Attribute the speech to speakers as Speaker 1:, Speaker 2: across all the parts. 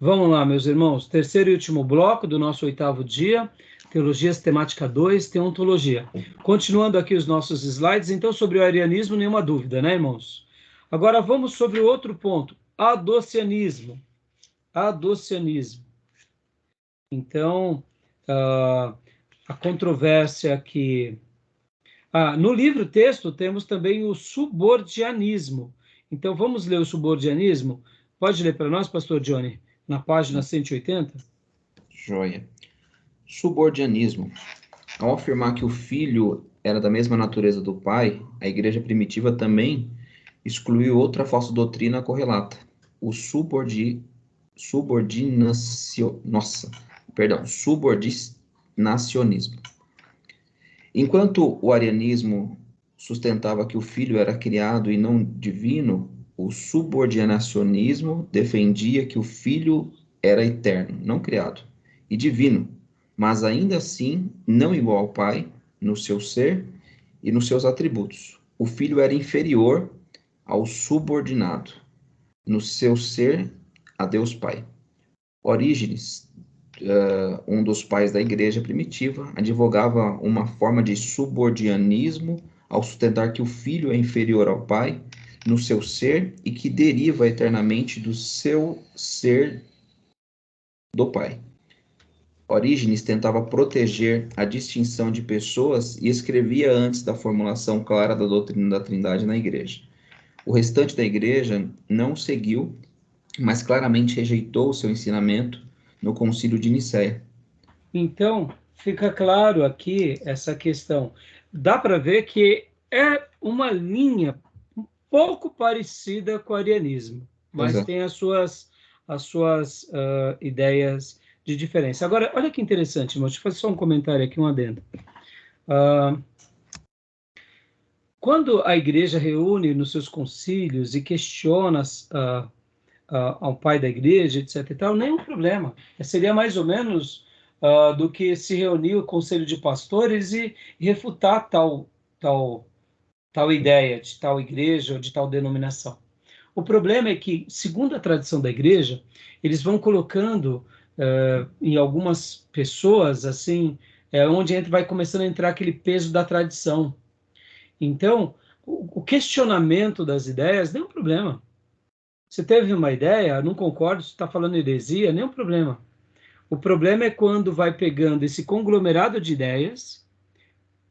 Speaker 1: Vamos lá, meus irmãos. Terceiro e último bloco do nosso 8º dia. Teologia Sistemática 2, Teontologia. Continuando aqui os nossos slides, então, sobre o arianismo, nenhuma dúvida, né, irmãos? Agora vamos sobre o outro ponto, adocianismo. Adocianismo. Então, a controvérsia que... no livro-texto temos também o subordianismo. Então, vamos ler o subordianismo? Pode ler para nós, pastor Johnny, na página 180?
Speaker 2: Joia. Subordianismo. Ao afirmar que o filho era da mesma natureza do pai, a igreja primitiva também excluiu outra falsa doutrina correlata, o subordinacionismo. Enquanto o arianismo sustentava que o filho era criado e não divino, o subordinacionismo defendia que o filho era eterno, não criado, e divino, mas ainda assim não igual ao pai no seu ser e nos seus atributos. O filho era inferior ao subordinado no seu ser a Deus Pai. Orígenes, um dos pais da igreja primitiva, advogava uma forma de subordianismo ao sustentar que o filho é inferior ao pai no seu ser e que deriva eternamente do seu ser do pai. Orígenes tentava proteger a distinção de pessoas e escrevia antes da formulação clara da doutrina da Trindade na igreja. O restante da igreja não o seguiu, mas claramente rejeitou o seu ensinamento no Concílio de Nicéia.
Speaker 1: Então, fica claro aqui essa questão. Dá para ver que é uma linha um pouco parecida com o arianismo, mas tem as suas ideias de diferença. Agora, olha que interessante, irmão. Deixa eu fazer só um comentário aqui, um adendo. Quando a igreja reúne nos seus concílios e questiona ao pai da igreja, etc. e tal, nenhum problema. Seria mais ou menos do que se reunir o conselho de pastores e refutar tal ideia de tal igreja ou de tal denominação. O problema é que, segundo a tradição da igreja, eles vão colocando em algumas pessoas, assim, onde vai começando a entrar aquele peso da tradição. Então, o questionamento das ideias, nenhum problema. Você teve uma ideia, não concordo, você está falando heresia, nenhum problema. O problema é quando vai pegando esse conglomerado de ideias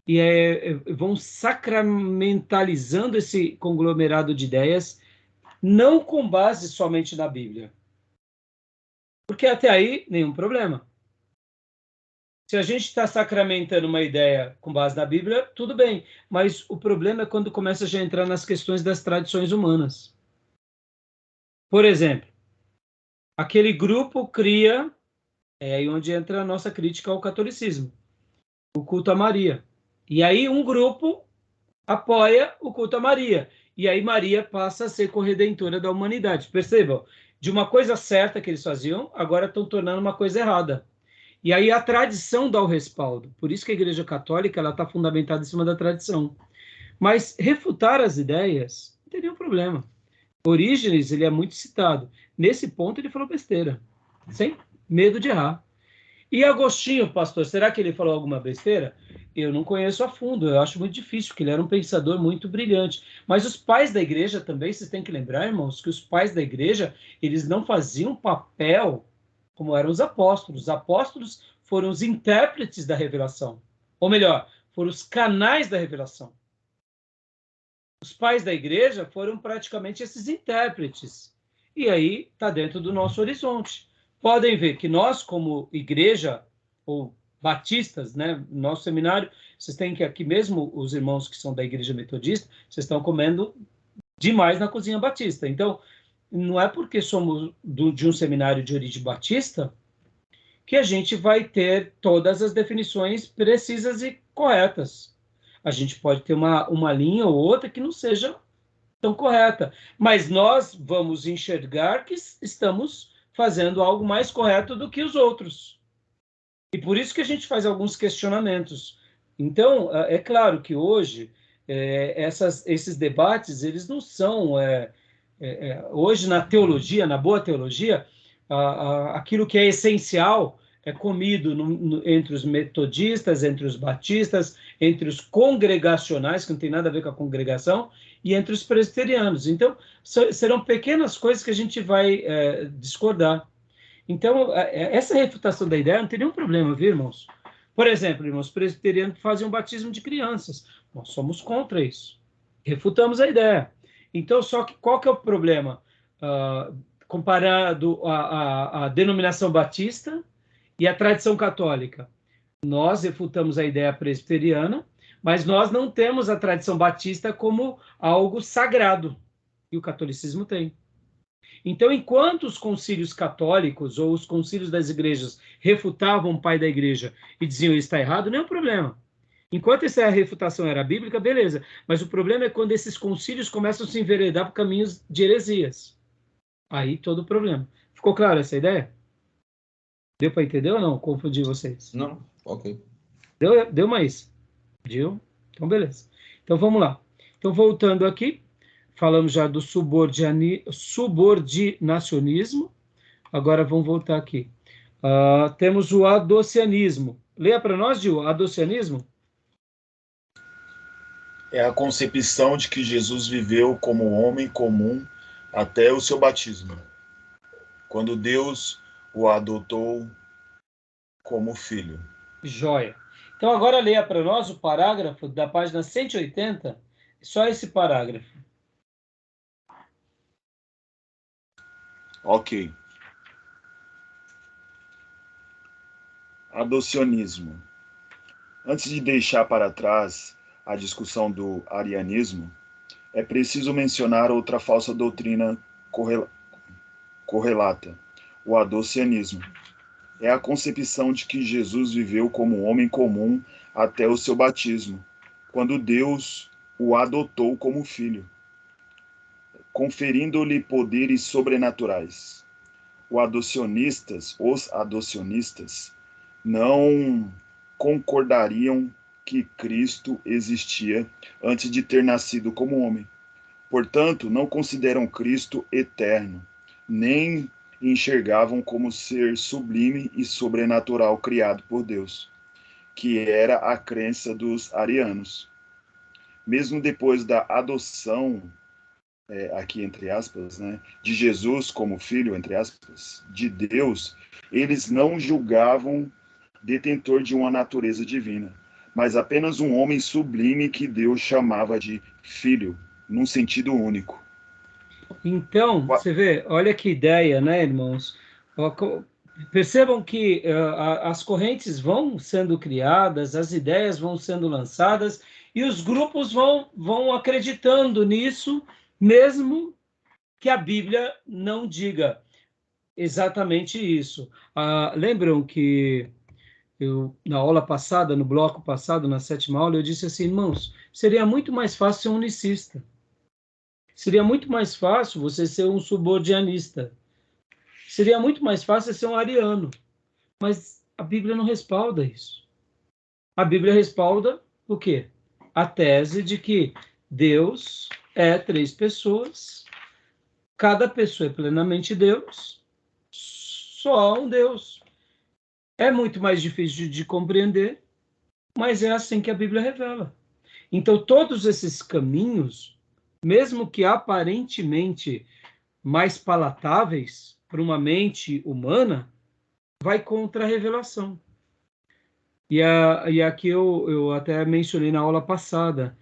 Speaker 1: e vão sacramentalizando esse conglomerado de ideias, não com base somente na Bíblia. Porque até aí, nenhum problema. Se a gente está sacramentando uma ideia com base na Bíblia, tudo bem. Mas o problema é quando começa já a entrar nas questões das tradições humanas. Por exemplo, aquele grupo cria, é aí onde entra a nossa crítica ao catolicismo, o culto a Maria. E aí um grupo apoia o culto a Maria. E aí Maria passa a ser corredentora da humanidade. Percebam? De uma coisa certa que eles faziam, agora estão tornando uma coisa errada. E aí a tradição dá o respaldo. Por isso que a Igreja Católica está fundamentada em cima da tradição. Mas refutar as ideias não tem nenhum problema. Orígenes, ele é muito citado. Nesse ponto, ele falou besteira, sem medo de errar. E Agostinho, pastor, será que ele falou alguma besteira? Eu não conheço a fundo, eu acho muito difícil, porque ele era um pensador muito brilhante. Mas os pais da igreja também, vocês têm que lembrar, irmãos, que os pais da igreja, eles não faziam papel como eram os apóstolos. Os apóstolos foram os intérpretes da revelação. Ou melhor, foram os canais da revelação. Os pais da igreja foram praticamente esses intérpretes. E aí está dentro do nosso horizonte. Podem ver que nós, como igreja, ou batistas, né, nosso seminário, vocês têm que aqui mesmo, os irmãos que são da igreja metodista, vocês estão comendo demais na cozinha batista. Então, não é porque somos de um seminário de origem batista que a gente vai ter todas as definições precisas e corretas. A gente pode ter uma linha ou outra que não seja tão correta, mas nós vamos enxergar que estamos fazendo algo mais correto do que os outros. E por isso que a gente faz alguns questionamentos. Então, é claro que hoje, esses debates, eles não são... hoje, na teologia, na boa teologia, aquilo que é essencial é comido entre os metodistas, entre os batistas, entre os congregacionais, que não tem nada a ver com a congregação, e entre os presbiterianos. Então, serão pequenas coisas que a gente vai discordar. Então, essa refutação da ideia não tem nenhum problema, viu, irmãos? Por exemplo, irmãos presbiterianos que fazem um batismo de crianças. Nós somos contra isso. Refutamos a ideia. Então, só que qual que é o problema? Comparado à denominação batista e à tradição católica. Nós refutamos a ideia presbiteriana, mas nós não temos a tradição batista como algo sagrado. E o catolicismo tem. Então, enquanto os concílios católicos ou os concílios das igrejas refutavam o pai da igreja e diziam isso está errado, nenhum problema. Enquanto essa refutação era bíblica, beleza. Mas o problema é quando esses concílios começam a se enveredar por caminhos de heresias. Aí todo o problema. Ficou claro essa ideia? Deu para entender ou não? Confundi vocês.
Speaker 2: Não, ok.
Speaker 1: Deu mais? Deu? Então, beleza. Então, vamos lá. Então, voltando aqui, falamos já do subordinacionismo. Agora, vamos voltar aqui. Temos o adocianismo. Leia para nós, Gil, adocianismo.
Speaker 3: É a concepção de que Jesus viveu como homem comum até o seu batismo, quando Deus o adotou como filho.
Speaker 1: Joia. Então, agora leia para nós o parágrafo da página 180, só esse parágrafo.
Speaker 3: Ok. Adocionismo. Antes de deixar para trás a discussão do arianismo, é preciso mencionar outra falsa doutrina correlata, o adocianismo. É a concepção de que Jesus viveu como homem comum até o seu batismo, quando Deus o adotou como filho, conferindo-lhe poderes sobrenaturais. Os adocionistas não concordariam que Cristo existia antes de ter nascido como homem. Portanto, não consideram Cristo eterno, nem enxergavam como ser sublime e sobrenatural criado por Deus, que era a crença dos arianos. Mesmo depois da adoção, aqui entre aspas, né, de Jesus como filho, entre aspas, de Deus, eles não julgavam detentor de uma natureza divina, mas apenas um homem sublime que Deus chamava de filho, num sentido único.
Speaker 1: Então, você vê, olha que ideia, né, irmãos? Percebam que as correntes vão sendo criadas, as ideias vão sendo lançadas e os grupos vão acreditando nisso, mesmo que a Bíblia não diga exatamente isso. Lembram que na aula passada, no bloco passado, na 7ª aula, eu disse assim, irmãos, seria muito mais fácil ser um unicista. Seria muito mais fácil você ser um subordinista. Seria muito mais fácil ser um ariano. Mas a Bíblia não respalda isso. A Bíblia respalda o quê? A tese de que Deus é 3 pessoas, cada pessoa é plenamente Deus, só um Deus. É muito mais difícil de compreender, mas é assim que a Bíblia revela. Então, todos esses caminhos, mesmo que aparentemente mais palatáveis para uma mente humana, vai contra a revelação. E aqui eu até mencionei na aula passada,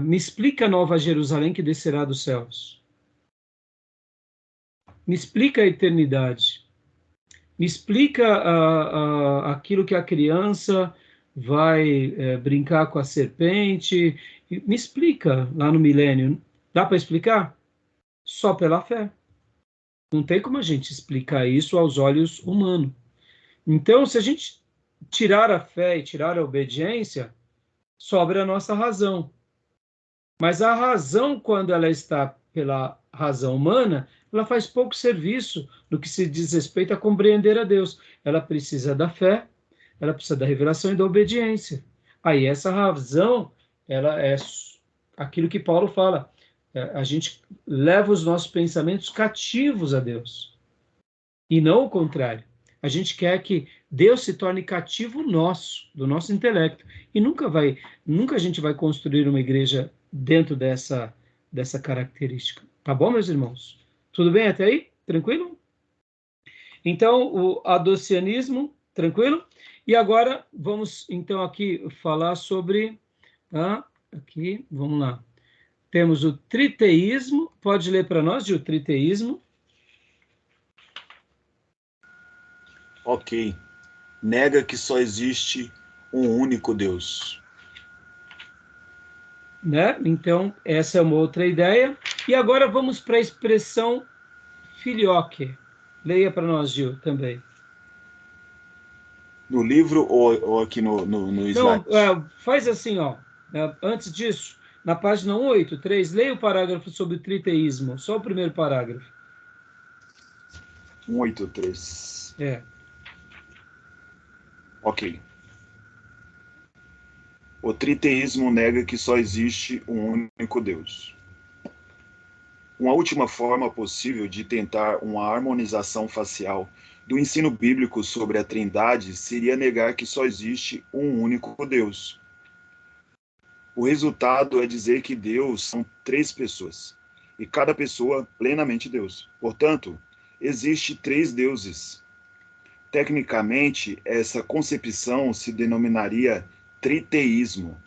Speaker 1: me explica a Nova Jerusalém que descerá dos céus. Me explica a eternidade. Me explica aquilo que a criança vai brincar com a serpente. Me explica lá no milênio. Dá para explicar? Só pela fé. Não tem como a gente explicar isso aos olhos humanos. Então, se a gente tirar a fé e tirar a obediência, sobra a nossa razão. Mas a razão, quando ela está pela razão humana, ela faz pouco serviço no que se diz respeito a compreender a Deus. Ela precisa da fé, ela precisa da revelação e da obediência. Aí essa razão, ela é aquilo que Paulo fala, a gente leva os nossos pensamentos cativos a Deus. e não o contrário. A gente quer que Deus se torne cativo nosso, do nosso intelecto, e nunca a gente vai construir uma igreja dentro dessa característica. Tá bom, meus irmãos? Tudo bem até aí? Tranquilo? Então, o adocianismo, tranquilo? E agora vamos então aqui falar sobre aqui, vamos lá. Temos o triteísmo. Pode ler para nós, Gil, triteísmo?
Speaker 3: Ok. Nega que só existe um único Deus.
Speaker 1: Né? Então, essa é uma outra ideia. E agora vamos para a expressão filioque. Leia para nós, Gil, também.
Speaker 3: No livro ou aqui no slide?
Speaker 1: Não, faz assim, ó. Antes disso, na página 183, leia o parágrafo sobre o triteísmo. Só o primeiro parágrafo.
Speaker 3: 183.
Speaker 1: É.
Speaker 3: Ok. O triteísmo nega que só existe um único Deus. Uma última forma possível de tentar uma harmonização facial do ensino bíblico sobre a Trindade seria negar que só existe um único Deus. O resultado é dizer que Deus são 3 pessoas, e cada pessoa plenamente Deus. Portanto, existe 3 deuses. Tecnicamente, essa concepção se denominaria triteísmo.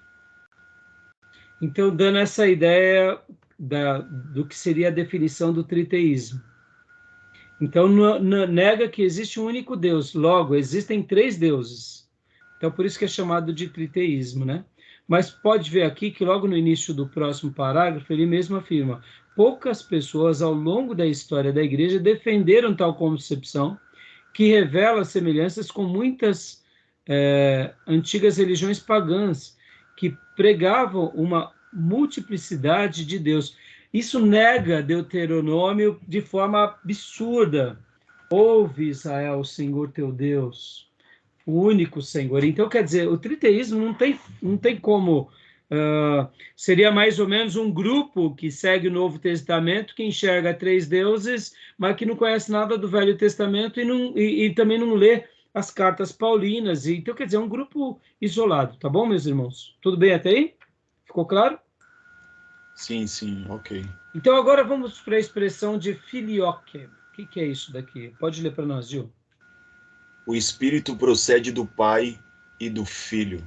Speaker 1: Então, dando essa ideia do que seria a definição do triteísmo. Então, nega que existe um único Deus. Logo, existem 3 deuses. Então, por isso que é chamado de triteísmo, né? Mas pode ver aqui que logo no início do próximo parágrafo, ele mesmo afirma: poucas pessoas ao longo da história da igreja defenderam tal concepção, que revela semelhanças com muitas antigas religiões pagãs, que pregavam uma multiplicidade de Deus. Isso nega Deuteronômio de forma absurda. Ouve, Israel, o Senhor teu Deus, o único Senhor. Então, quer dizer, o triteísmo não tem como... seria mais ou menos um grupo que segue o Novo Testamento, que enxerga 3 deuses, mas que não conhece nada do Velho Testamento e também não lê as cartas paulinas. Então, quer dizer, é um grupo isolado. Tá bom, meus irmãos? Tudo bem até aí? Ficou claro?
Speaker 3: Sim, ok.
Speaker 1: Então, agora vamos para a expressão de filioque. O que é isso daqui? Pode ler para nós, Gil.
Speaker 3: O Espírito procede do Pai e do Filho.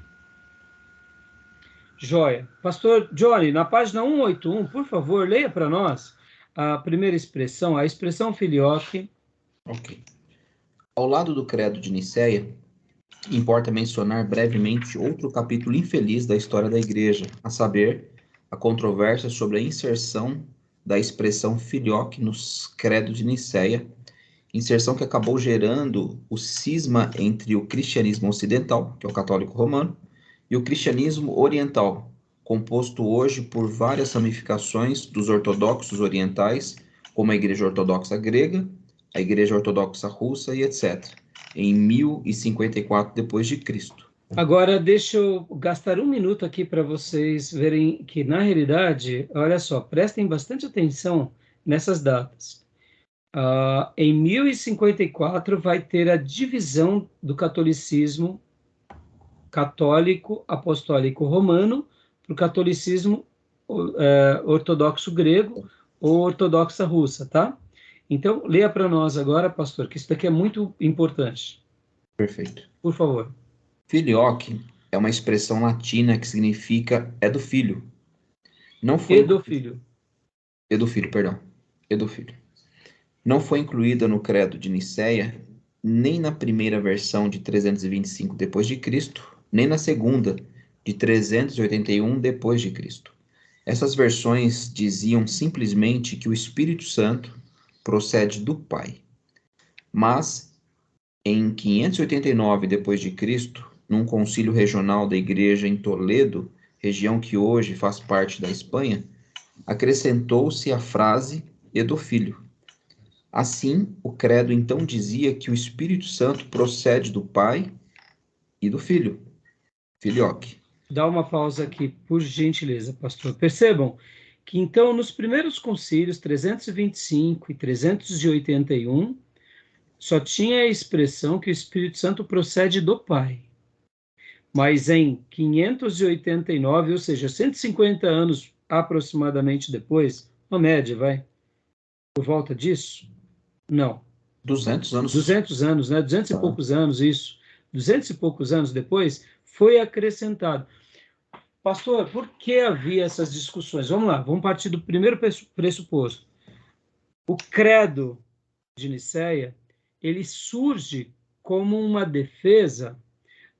Speaker 1: Joia. Pastor Johnny, na página 181, por favor, leia para nós a primeira expressão, a expressão filioque.
Speaker 2: Ok. Ao lado do credo de Nicéia, importa mencionar brevemente outro capítulo infeliz da história da Igreja, a saber, a controvérsia sobre a inserção da expressão filioque nos credos de Nicéia, inserção que acabou gerando o cisma entre o cristianismo ocidental, que é o católico romano, e o cristianismo oriental, composto hoje por várias ramificações dos ortodoxos orientais, como a Igreja Ortodoxa Grega, a Igreja Ortodoxa Russa e etc., em 1054 d.C.
Speaker 1: Agora, deixa eu gastar um minuto aqui para vocês verem que, na realidade, olha só, prestem bastante atenção nessas datas. Em 1054 vai ter a divisão do catolicismo católico apostólico romano para o catolicismo ortodoxo grego ou ortodoxa russa, tá? Então, leia para nós agora, pastor, que isso daqui é muito importante.
Speaker 2: Perfeito.
Speaker 1: Por favor.
Speaker 2: Filioque é uma expressão latina que significa é do filho. Não
Speaker 1: E
Speaker 2: foi
Speaker 1: do filho.
Speaker 2: É do filho, perdão. É do filho. Não foi incluída no credo de Nicéia, nem na primeira versão de 325 d.C., nem na segunda, de 381 d.C. Essas versões diziam simplesmente que o Espírito Santo procede do Pai. Mas, em 589 d.C., num concílio regional da Igreja em Toledo, região que hoje faz parte da Espanha, acrescentou-se a frase "e do Filho". Assim, o credo então dizia que o Espírito Santo procede do Pai e do Filho, filioque.
Speaker 1: Dá uma pausa aqui, por gentileza, pastor. Percebam que, então, nos primeiros concílios, 325 e 381, só tinha a expressão que o Espírito Santo procede do Pai. Mas em 589, ou seja, 150 anos aproximadamente depois, uma média, vai, por volta disso? Não.
Speaker 2: 200 anos.
Speaker 1: 200 anos, né? 200 e poucos anos, isso. 200 e poucos anos depois, foi acrescentado. Pastor, por que havia essas discussões? Vamos lá, vamos partir do primeiro pressuposto. O credo de Nicéia, ele surge como uma defesa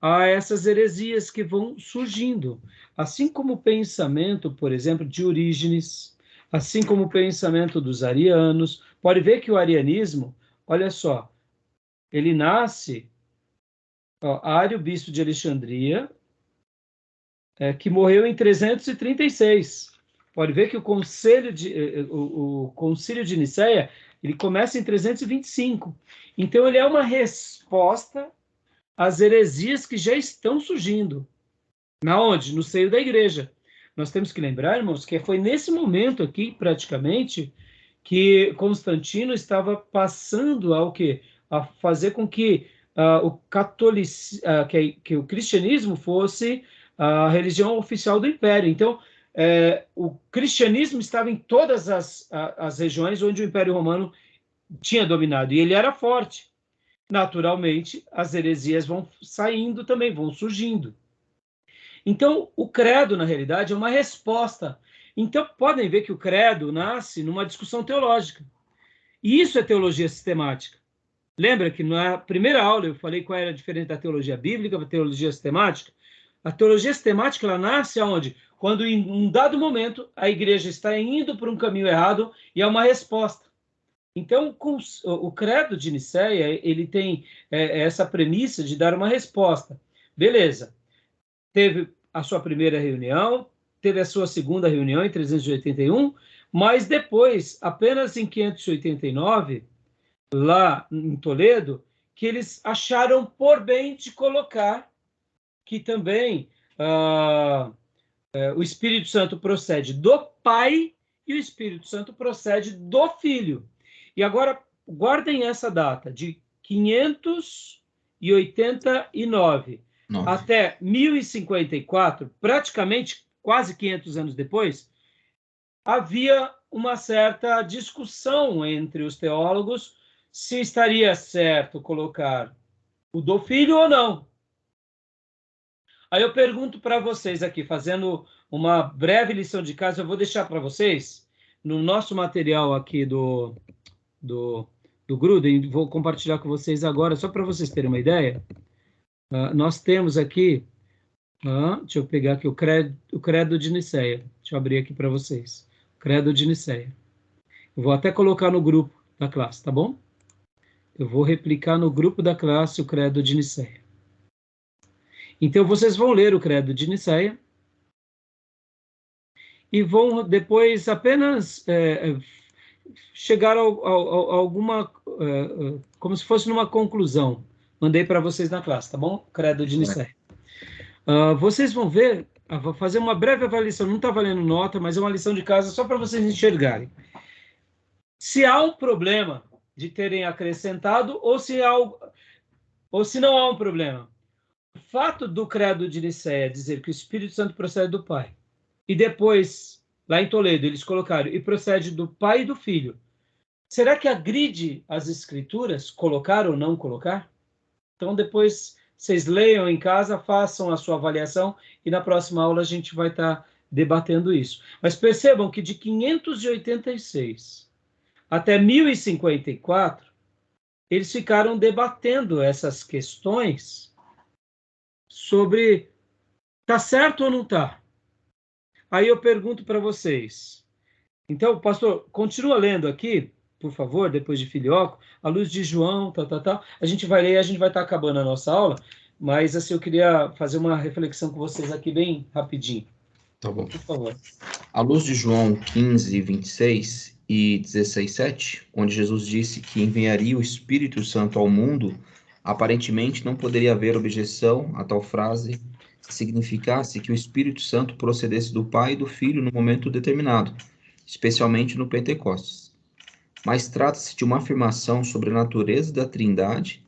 Speaker 1: a essas heresias que vão surgindo. Assim como o pensamento, por exemplo, de Orígenes, assim como o pensamento dos arianos. Pode ver que o arianismo, olha só, ele nasce, Ário, bispo de Alexandria, que morreu em 336. Pode ver que o concílio de Nicéia, ele começa em 325. Então, ele é uma resposta às heresias que já estão surgindo. Na onde? No seio da igreja. Nós temos que lembrar, irmãos, que foi nesse momento aqui, praticamente, que Constantino estava passando ao quê? A fazer com que que o cristianismo fosse a religião oficial do império. Então, o cristianismo estava em todas as regiões onde o Império Romano tinha dominado, e ele era forte. Naturalmente, as heresias vão saindo também, vão surgindo. Então, o credo, na realidade, é uma resposta. Então, podem ver que o credo nasce numa discussão teológica. E isso é teologia sistemática. Lembra que na primeira aula eu falei qual era a diferença da teologia bíblica para a teologia sistemática? A teologia sistemática, ela nasce aonde? Quando, em um dado momento, a igreja está indo por um caminho errado e é uma resposta. Então, o credo de Nicéia, ele tem essa premissa de dar uma resposta. Beleza. Teve a sua primeira reunião, teve a sua segunda reunião em 381, mas depois, apenas em 589, lá em Toledo, que eles acharam por bem de colocar que também o Espírito Santo procede do Pai e o Espírito Santo procede do Filho. E agora, guardem essa data, de 589 até 1054, praticamente quase 500 anos depois, havia uma certa discussão entre os teólogos se estaria certo colocar o do Filho ou não. Aí eu pergunto para vocês aqui, fazendo uma breve lição de casa, eu vou deixar para vocês, no nosso material aqui do Gruden, vou compartilhar com vocês agora, só para vocês terem uma ideia. Nós temos aqui, deixa eu pegar aqui o credo de Nicéia. Deixa eu abrir aqui para vocês. Credo de Nicéia. Eu vou até colocar no grupo da classe, tá bom? Eu vou replicar no grupo da classe o credo de Nicéia. Então, vocês vão ler o credo de Nicéia e vão depois apenas chegar a alguma, como se fosse numa conclusão. Mandei para vocês na classe, tá bom? Credo de Nicéia. Vocês vão ver, vou fazer uma breve avaliação, não está valendo nota, mas é uma lição de casa só para vocês enxergarem. Se há um problema de terem acrescentado ou se não há um problema. O fato do credo de Nicéia dizer que o Espírito Santo procede do Pai, e depois, lá em Toledo, eles colocaram, e procede do Pai e do Filho. Será que agride as Escrituras colocar ou não colocar? Então, depois, vocês leiam em casa, façam a sua avaliação, e na próxima aula a gente vai estar debatendo isso. Mas percebam que de 586 até 1054, eles ficaram debatendo essas questões sobre tá certo ou não tá. Aí eu pergunto para vocês. Então, pastor, continua lendo aqui, por favor, depois de Filioco, a luz de João, tal. A gente vai ler, a gente vai estar acabando a nossa aula, mas assim eu queria fazer uma reflexão com vocês aqui bem rapidinho.
Speaker 2: Tá bom.
Speaker 1: Por favor.
Speaker 2: À luz de João 15, 26 e 16, 7, onde Jesus disse que enviaria o Espírito Santo ao mundo, aparentemente não poderia haver objeção a tal frase se significasse que o Espírito Santo procedesse do Pai e do Filho no momento determinado, especialmente no Pentecostes. mas trata-se de uma afirmação sobre a natureza da Trindade,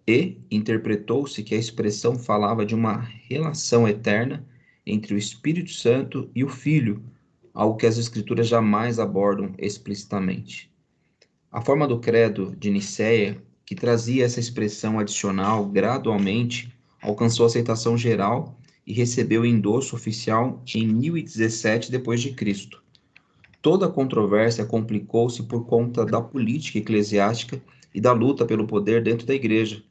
Speaker 2: e interpretou-se que a expressão falava de uma relação eterna entre o Espírito Santo e o Filho, algo que as Escrituras jamais abordam explicitamente. A forma do credo de Nicéia, que trazia essa expressão adicional gradualmente, alcançou aceitação geral e recebeu endosso oficial em 1017 d.C. Toda a controvérsia complicou-se por conta da política eclesiástica e da luta pelo poder dentro da igreja.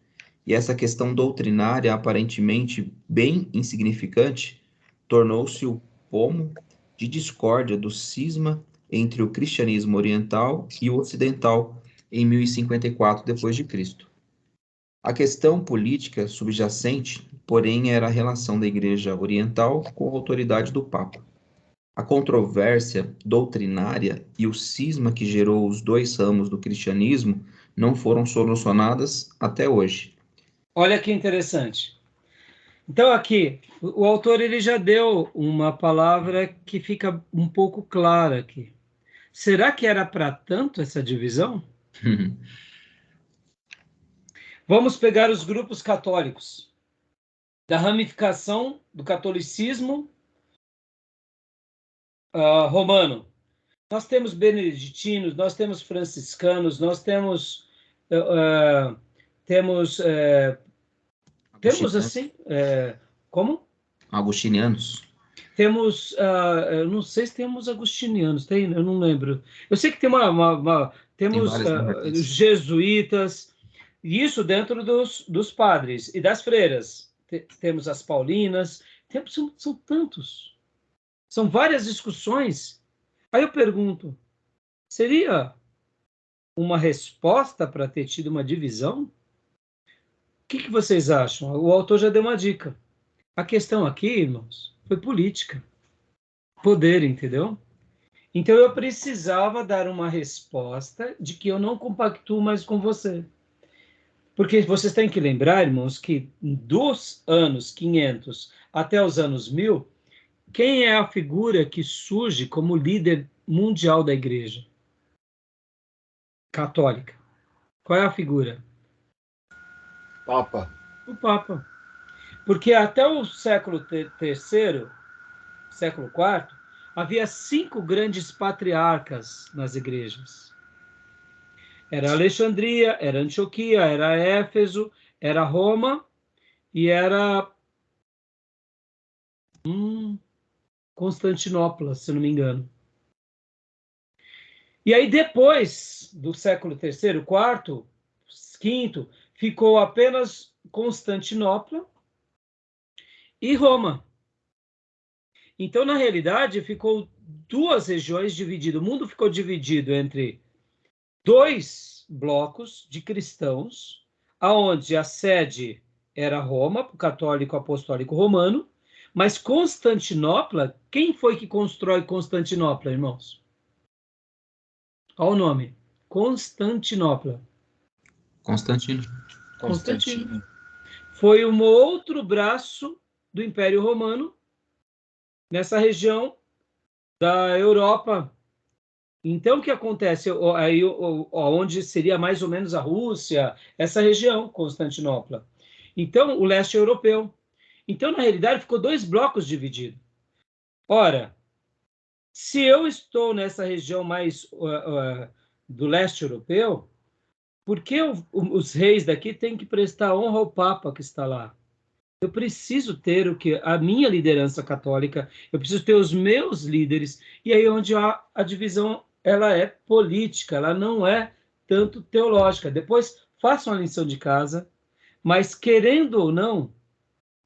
Speaker 2: E essa questão doutrinária, aparentemente bem insignificante, tornou-se o pomo de discórdia do cisma entre o cristianismo oriental e o ocidental em 1054 d.C. A questão política subjacente, porém, era a relação da igreja oriental com a autoridade do Papa. A controvérsia doutrinária e o cisma que gerou os dois ramos do cristianismo não foram solucionadas até hoje.
Speaker 1: Olha que interessante. Então, aqui, o autor ele já deu uma palavra que fica um pouco clara aqui. Será que era para tanto essa divisão? Vamos pegar os grupos católicos. Da ramificação do catolicismo romano. Nós temos beneditinos, nós temos franciscanos, nós temos temos assim, como?
Speaker 2: Agostinianos.
Speaker 1: Temos, eu não sei se temos agostinianos, tem? Eu não lembro. Eu sei que tem temos jesuítas, e isso dentro dos padres e das freiras. Temos as paulinas, são tantos. São várias discussões. Aí eu pergunto, seria uma resposta para ter tido uma divisão? O que vocês acham? O autor já deu uma dica. A questão aqui, irmãos, foi política. Poder, entendeu? Então eu precisava dar uma resposta de que eu não compactuo mais com você. Porque vocês têm que lembrar, irmãos, que dos anos 500 até os anos 1000, quem é a figura que surge como líder mundial da igreja católica? Qual é a figura?
Speaker 3: Papa.
Speaker 1: O Papa. Porque até o século III, século IV, havia 5 grandes patriarcas nas igrejas. Era Alexandria, era Antioquia, era Éfeso, era Roma e era Constantinopla, se não me engano. E aí depois do século III, IV, V, ficou apenas Constantinopla e Roma. Então, na realidade, ficou 2 regiões divididas. O mundo ficou dividido entre 2 blocos de cristãos, aonde a sede era Roma, o católico apostólico romano, mas Constantinopla, quem foi que constrói Constantinopla, irmãos? Olha o nome, Constantinopla.
Speaker 2: Constantino.
Speaker 1: Foi um outro braço do Império Romano nessa região da Europa. Então, o que acontece? Aí, onde seria mais ou menos a Rússia, essa região, Constantinopla. Então, o leste europeu. Então, na realidade, ficou 2 blocos divididos. Ora, se eu estou nessa região mais do leste europeu, por que os reis daqui têm que prestar honra ao Papa que está lá? Eu preciso ter a minha liderança católica, eu preciso ter os meus líderes, e aí onde a divisão ela é política, ela não é tanto teológica. Depois façam a lição de casa, mas querendo ou não,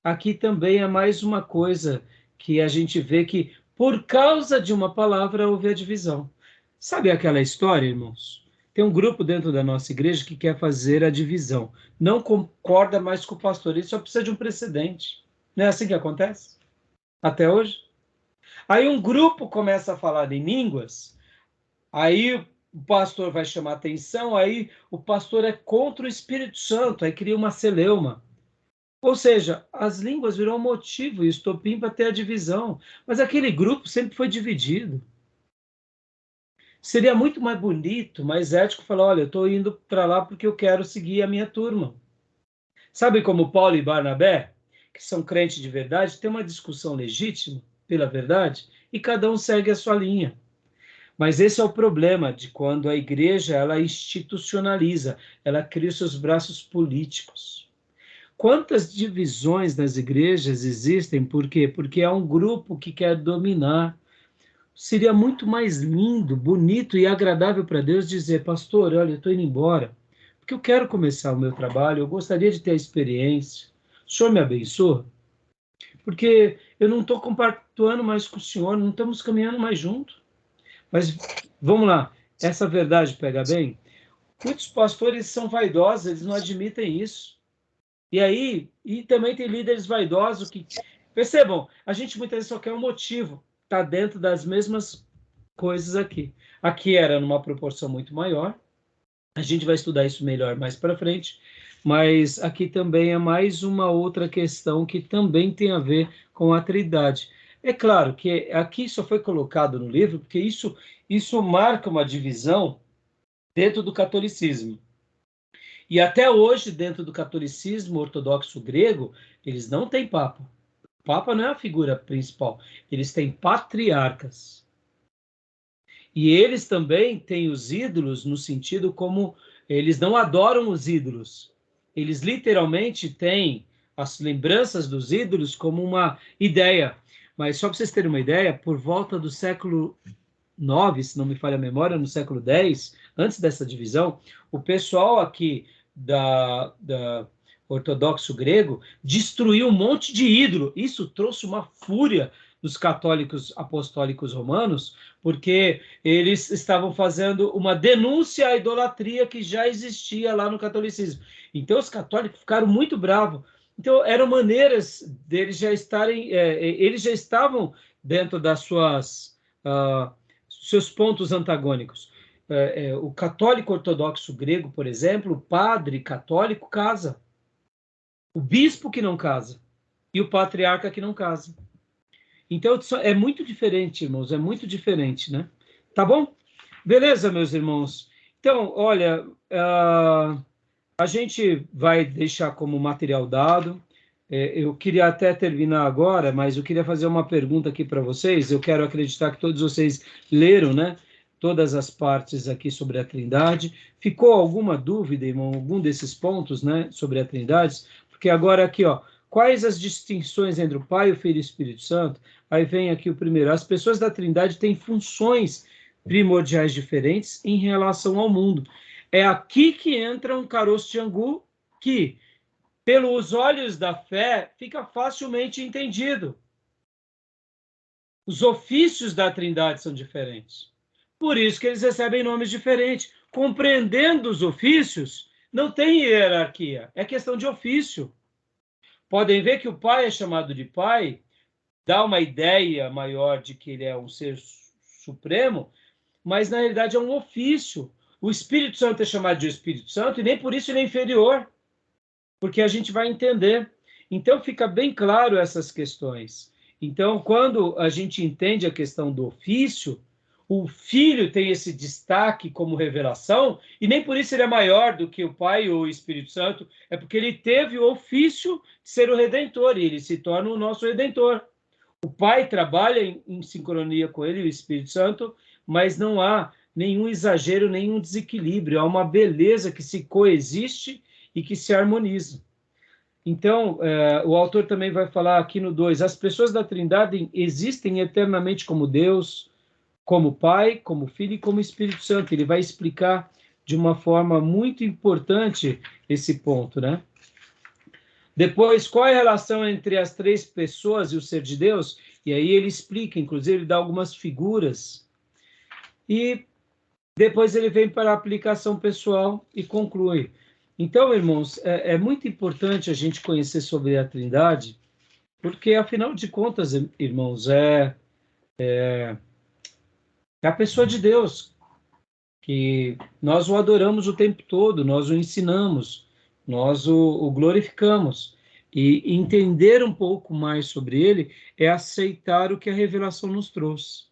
Speaker 1: aqui também é mais uma coisa que a gente vê que por causa de uma palavra houve a divisão. Sabe aquela história, irmãos? Tem um grupo dentro da nossa igreja que quer fazer a divisão. Não concorda mais com o pastor. Ele só precisa de um precedente. Não é assim que acontece? Até hoje? Aí um grupo começa a falar em línguas, aí o pastor vai chamar atenção, aí o pastor é contra o Espírito Santo, aí cria uma celeuma. Ou seja, as línguas viram motivo e estopim para ter a divisão. Mas aquele grupo sempre foi dividido. Seria muito mais bonito, mais ético falar, olha, eu estou indo para lá porque eu quero seguir a minha turma. Sabe como Paulo e Barnabé, que são crentes de verdade, tem uma discussão legítima pela verdade e cada um segue a sua linha. Mas esse é o problema de quando a igreja ela institucionaliza, ela cria os seus braços políticos. Quantas divisões nas igrejas existem? Por quê? Porque é um grupo que quer dominar. Seria muito mais lindo, bonito e agradável para Deus dizer, pastor, olha, eu estou indo embora, porque eu quero começar o meu trabalho, eu gostaria de ter a experiência. O senhor me abençoa? Porque eu não estou compactuando mais com o senhor, não estamos caminhando mais juntos. Mas vamos lá, essa verdade pega bem? Muitos pastores são vaidosos, eles não admitem isso. E aí, e também tem líderes vaidosos que... Percebam, a gente muitas vezes só quer um motivo, está dentro das mesmas coisas aqui. Aqui era numa proporção muito maior, a gente vai estudar isso melhor mais para frente, mas aqui também é mais uma outra questão que também tem a ver com a Trindade. É claro que aqui só foi colocado no livro porque isso marca uma divisão dentro do catolicismo. E até hoje, dentro do catolicismo ortodoxo grego, eles não têm papa. O papa não é a figura principal. Eles têm patriarcas. E eles também têm os ídolos no sentido como eles não adoram os ídolos. Eles literalmente têm as lembranças dos ídolos como uma ideia. Mas só para vocês terem uma ideia, por volta do século IX, se não me falha a memória, no século X, antes dessa divisão, o pessoal aqui da ortodoxo grego destruiu um monte de ídolo. Isso trouxe uma fúria dos católicos apostólicos romanos, porque eles estavam fazendo uma denúncia à idolatria que já existia lá no catolicismo. Então os católicos ficaram muito bravos. Então eram maneiras deles já estarem, eles já estavam dentro das suas seus pontos antagônicos. O católico ortodoxo grego, por exemplo, o padre católico casa, o bispo que não casa e o patriarca que não casa. Então é muito diferente, irmãos, é muito diferente, né? Tá bom? Beleza, meus irmãos. Então, olha, a gente vai deixar como material dado. Eu queria até terminar agora, mas eu queria fazer uma pergunta aqui para vocês. Eu quero acreditar que todos vocês leram, né? Todas as partes aqui sobre a Trindade. Ficou alguma dúvida, irmão, algum desses pontos, né, sobre a Trindade? Porque agora aqui, ó, quais as distinções entre o Pai, o Filho e o Espírito Santo? Aí vem aqui o primeiro. As pessoas da Trindade têm funções primordiais diferentes em relação ao mundo. É aqui que entra um caroço de angu que, pelos olhos da fé, fica facilmente entendido. Os ofícios da Trindade são diferentes. Por isso que eles recebem nomes diferentes. Compreendendo os ofícios, não tem hierarquia, é questão de ofício. Podem ver que o Pai é chamado de Pai, dá uma ideia maior de que ele é um ser supremo, mas na realidade é um ofício. O Espírito Santo é chamado de Espírito Santo e nem por isso ele é inferior, porque a gente vai entender. Então fica bem claro essas questões. Então, quando a gente entende a questão do ofício, o Filho tem esse destaque como revelação, e nem por isso ele é maior do que o Pai ou o Espírito Santo, é porque ele teve o ofício de ser o Redentor, e ele se torna o nosso Redentor. O Pai trabalha em sincronia com ele, o Espírito Santo, mas não há nenhum exagero, nenhum desequilíbrio, há uma beleza que se coexiste e que se harmoniza. Então, o autor também vai falar aqui no 2, as pessoas da Trindade existem eternamente como Deus, como Pai, como Filho e como Espírito Santo. Ele vai explicar de uma forma muito importante esse ponto, né? Depois, qual é a relação entre as três pessoas e o ser de Deus? E aí ele explica, inclusive ele dá algumas figuras. E depois ele vem para a aplicação pessoal e conclui. Então, irmãos, é muito importante a gente conhecer sobre a Trindade, porque, afinal de contas, irmãos, é a pessoa de Deus, que nós o adoramos o tempo todo, nós o ensinamos, nós o glorificamos. E entender um pouco mais sobre ele é aceitar o que a revelação nos trouxe.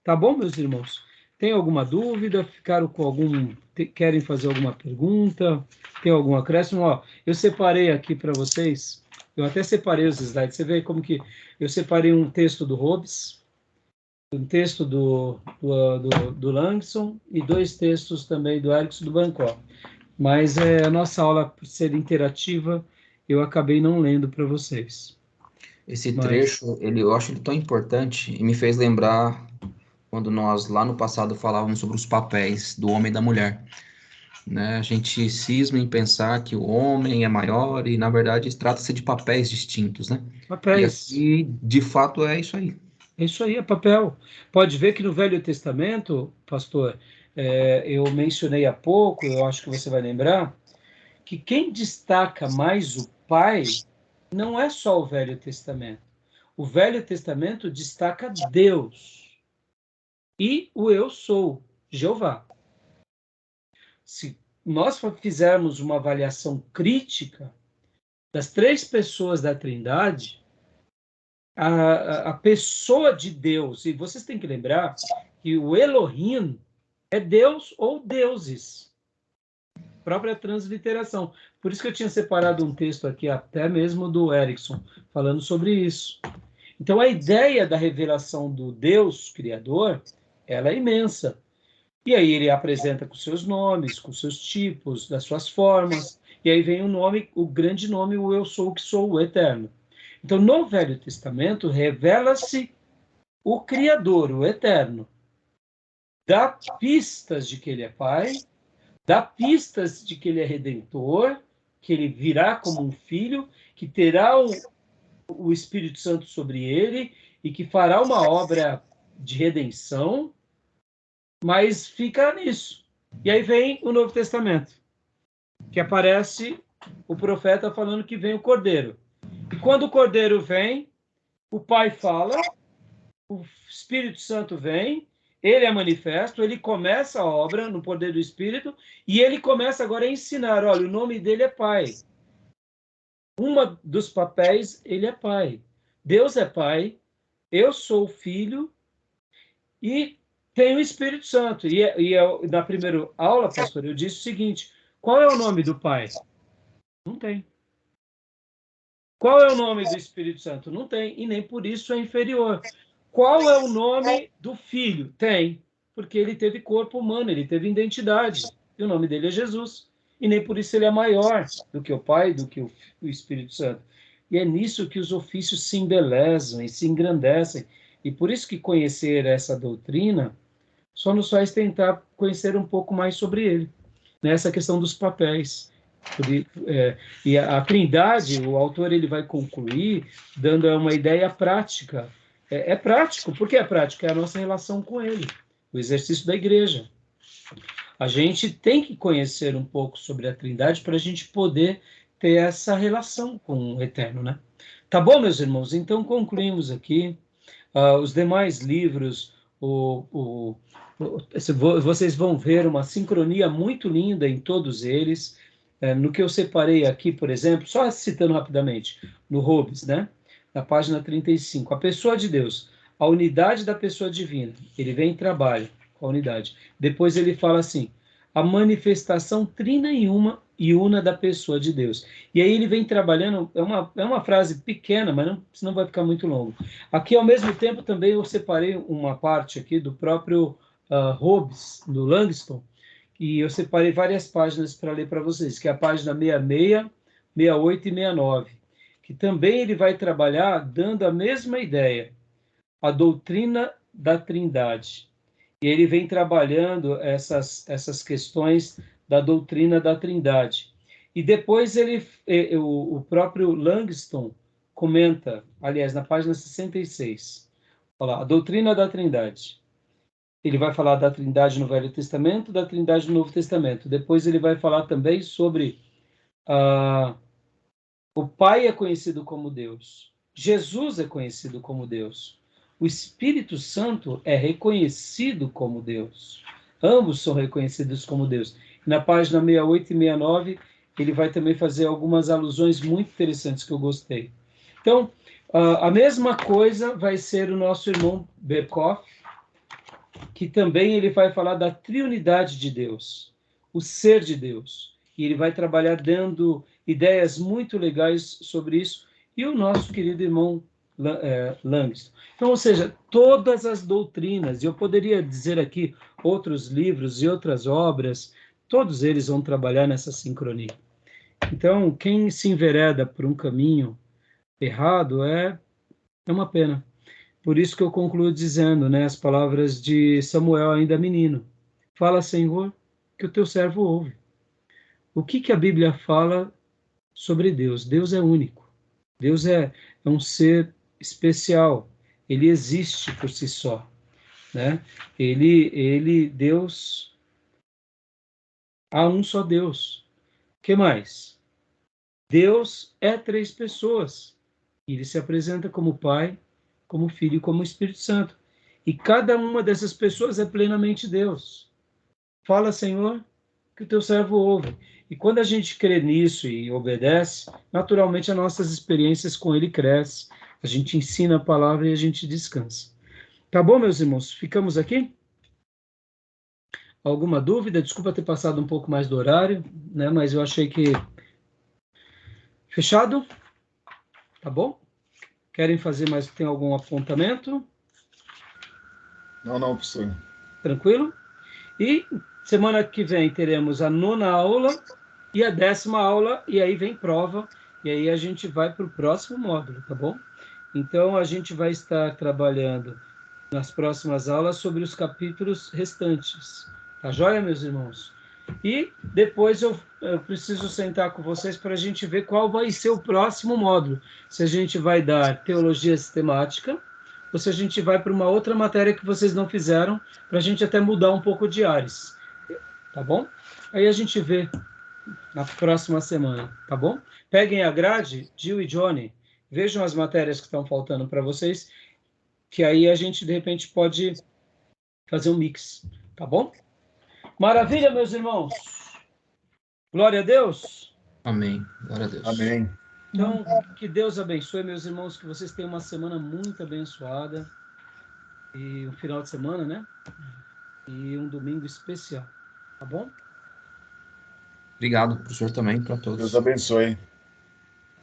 Speaker 1: Tá bom, meus irmãos? Tem alguma dúvida? Ficaram com algum... Querem fazer alguma pergunta? Tem algum acréscimo? Ó, eu separei aqui para vocês, eu até separei os slides, você vê como que eu separei um texto do Hobbes, um texto do Langson e 2 textos também do Erickson do Bangkok. Mas a nossa aula, por ser interativa, eu acabei não lendo para vocês.
Speaker 2: Esse trecho, eu acho ele tão importante e me fez lembrar quando nós, lá no passado, falávamos sobre os papéis do homem e da mulher. Né? A gente cisma em pensar que o homem é maior e, na verdade, trata-se de papéis distintos, né?
Speaker 1: Papéis.
Speaker 2: E aqui, de fato, é isso aí.
Speaker 1: É isso aí, é papel. Pode ver que no Velho Testamento, pastor, eu mencionei há pouco, eu acho que você vai lembrar, que quem destaca mais o pai não é só o Velho Testamento. O Velho Testamento destaca Deus e o eu sou, Jeová. Se nós fizermos uma avaliação crítica das 3 pessoas da Trindade, a pessoa de Deus, e vocês têm que lembrar que o Elohim é Deus ou deuses, própria transliteração. Por isso que eu tinha separado um texto aqui, até mesmo do Erickson, falando sobre isso. Então, a ideia da revelação do Deus Criador, ela é imensa. E aí ele apresenta com seus nomes, com seus tipos, das suas formas, e aí vem o nome, o grande nome, o eu sou o que sou, o eterno. Então, no Velho Testamento, revela-se o Criador, o Eterno. Dá pistas de que ele é Pai, dá pistas de que ele é Redentor, que ele virá como um filho, que terá o Espírito Santo sobre ele e que fará uma obra de redenção, mas fica nisso. E aí vem o Novo Testamento, que aparece o profeta falando que vem o Cordeiro. E quando o Cordeiro vem, o Pai fala, o Espírito Santo vem, ele é manifesto, ele começa a obra no poder do Espírito, e ele começa agora a ensinar, olha, o nome dele é Pai. Um dos papéis, ele é Pai. Deus é Pai, eu sou Filho, e tem o Espírito Santo. Na primeira aula, pastor, eu disse o seguinte, qual é o nome do Pai? Não tem. Qual é o nome do Espírito Santo? Não tem, e nem por isso é inferior. Qual é o nome do Filho? Tem, porque ele teve corpo humano, ele teve identidade, e o nome dele é Jesus. E nem por isso ele é maior do que o Pai, do que o Espírito Santo. E é nisso que os ofícios se embelezam e se engrandecem. E por isso que conhecer essa doutrina só nos faz tentar conhecer um pouco mais sobre ele, nessa questão dos papéis. E a Trindade, o autor ele vai concluir dando uma ideia prática. É prático. Por que é prático? É a nossa relação com ele, o exercício da igreja. A gente tem que conhecer um pouco sobre a Trindade para a gente poder ter essa relação com o Eterno, né? Tá bom, meus irmãos? Então concluímos aqui. Os demais livros, vocês vão ver uma sincronia muito linda em todos eles. No que eu separei aqui, por exemplo, só citando rapidamente, no Hobbes, né? Na página 35, a pessoa de Deus, a unidade da pessoa divina. Ele vem e trabalha com a unidade. Depois ele fala assim, a manifestação trina e una da pessoa de Deus. E aí ele vem trabalhando, é uma frase pequena, mas senão vai ficar muito longo. Aqui, ao mesmo tempo, também eu separei uma parte aqui do próprio Hobbes, do Langston, e eu separei várias páginas para ler para vocês, que é a página 66, 68 e 69, que também ele vai trabalhar dando a mesma ideia, a doutrina da Trindade. E ele vem trabalhando essas questões da doutrina da Trindade. E depois o próprio Langston comenta, aliás, na página 66, olha lá, a doutrina da Trindade. Ele vai falar da Trindade no Velho Testamento, da Trindade no Novo Testamento. Depois ele vai falar também sobre o Pai é conhecido como Deus. Jesus é conhecido como Deus. O Espírito Santo é reconhecido como Deus. Ambos são reconhecidos como Deus. Na página 68 e 69, ele vai também fazer algumas alusões muito interessantes que eu gostei. Então, a mesma coisa vai ser o nosso irmão Berkhoff, que também ele vai falar da triunidade de Deus, o ser de Deus. E ele vai trabalhar dando ideias muito legais sobre isso. E o nosso querido irmão Langston. Então, ou seja, todas as doutrinas, e eu poderia dizer aqui outros livros e outras obras, todos eles vão trabalhar nessa sincronia. Então, quem se envereda por um caminho errado é uma pena. Por isso que eu concluo dizendo, né, as palavras de Samuel, ainda menino. Fala, Senhor, que o teu servo ouve. O que a Bíblia fala sobre Deus? Deus é único. Deus é um ser especial. Ele existe por si só, né? Deus, há um só Deus. O que mais? Deus é 3 pessoas. Ele se apresenta como Pai, como Filho e como Espírito Santo. E cada uma dessas pessoas é plenamente Deus. Fala, Senhor, que o teu servo ouve. E quando a gente crê nisso e obedece, naturalmente as nossas experiências com ele crescem. A gente ensina a palavra e a gente descansa. Tá bom, meus irmãos? Ficamos aqui? Alguma dúvida? Desculpa ter passado um pouco mais do horário, né? Mas eu achei que... Fechado? Tá bom? Querem fazer mais? Tem algum apontamento?
Speaker 3: Não, professor.
Speaker 1: Tranquilo? E semana que vem teremos a 9ª aula e a 10ª aula, e aí vem prova, e aí a gente vai para o próximo módulo, tá bom? Então, a gente vai estar trabalhando nas próximas aulas sobre os capítulos restantes. Tá joia, meus irmãos? E depois eu preciso sentar com vocês para a gente ver qual vai ser o próximo módulo. Se a gente vai dar teologia sistemática, ou se a gente vai para uma outra matéria que vocês não fizeram, para a gente até mudar um pouco de ares. Tá bom? Aí a gente vê na próxima semana, tá bom? Peguem a grade, Gil e Johnny, vejam as matérias que estão faltando para vocês, que aí a gente, de repente, pode fazer um mix, tá bom? Maravilha, meus irmãos! Glória a Deus!
Speaker 2: Amém. Glória a Deus.
Speaker 3: Amém.
Speaker 1: Então, que Deus abençoe, meus irmãos, que vocês tenham uma semana muito abençoada, e um final de semana, né? E um domingo especial, tá bom?
Speaker 2: Obrigado, professor, também, para todos.
Speaker 3: Deus abençoe.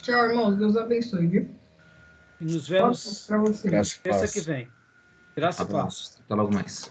Speaker 4: Tchau, irmãos. Deus abençoe, viu?
Speaker 1: E nos vemos
Speaker 4: Para você.
Speaker 3: Graça e
Speaker 1: terça
Speaker 3: paz.
Speaker 1: que vem. Graça e paz.
Speaker 2: Até logo mais.